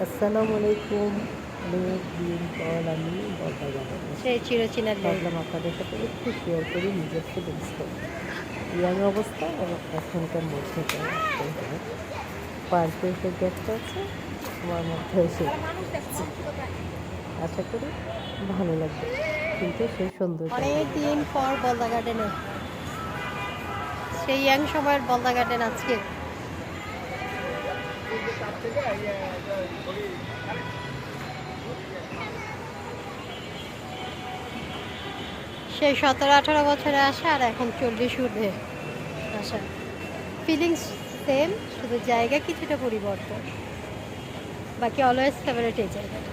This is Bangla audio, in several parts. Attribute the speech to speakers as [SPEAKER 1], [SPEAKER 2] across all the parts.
[SPEAKER 1] আসসালামু আলাইকুম। অনেক দিন পর আমি বলতে গেলাম
[SPEAKER 2] সেই চিরচেনা লেক।
[SPEAKER 1] ভাবলাম আপনাদের সাথে একটু শেয়ার করি নিজের ফিলিংসটা, ইয়াং অবস্থা এবং এখনকার মধ্যে পার্কে এসে দেখতে আছে আমার মধ্যে এসে আশা করি ভালো লাগবে, কিন্তু সেই সৌন্দর্য
[SPEAKER 2] অনেক দিন পর বলদা গার্ডেনে, সেই ইয়াং সময়ের বলদা গার্ডেন আজকে। সেই 17-18 বছরে আসা আর এখন 40 ঊর্ধ্বে আসা, ফিলিংস সেম, শুধু জায়গা কিছুটা পরিবর্তন। বাকি অলওয়েজ ফেভারিট এই জায়গাটা।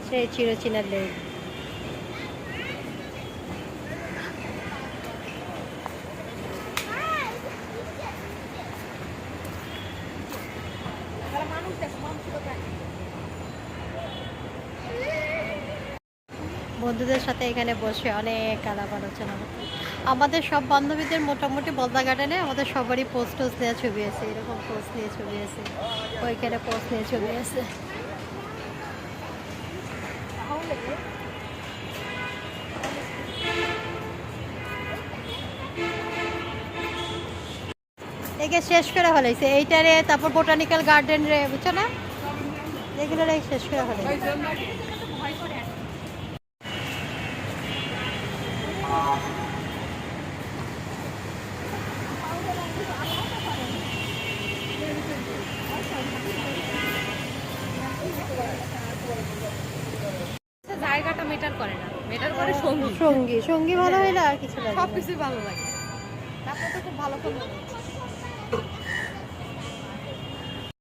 [SPEAKER 2] সেই চিরচেনা লেক। বন্ধুদের সাথে এখানে বসে অনেক আলাপ আলোচনা হতো। আমাদের সব বান্ধবীদের মোটামুটি বলদা গার্ডেনে আমাদের সবারই পোস্ট নেওয়া ছবি আছে, এরকম পোস্ট নিয়ে ছবি আছে, ওইখানে পোস্ট নিয়ে ছবি আছে। একে শেষ করে ফেলাইছে এইটারে, তারপর বোটানিক্যাল গার্ডেন রে, বুঝছো না, এগুলো শেষ করে ফেলাইছে।
[SPEAKER 3] জায়গাটা মেটার করে না, মেটার করে সঙ্গী।
[SPEAKER 2] সঙ্গী সঙ্গী ভালো হইলে আর কিছু লাগে না।
[SPEAKER 3] সবকিছুই ভালো লাগে। তারপর তো খুব ভালো করে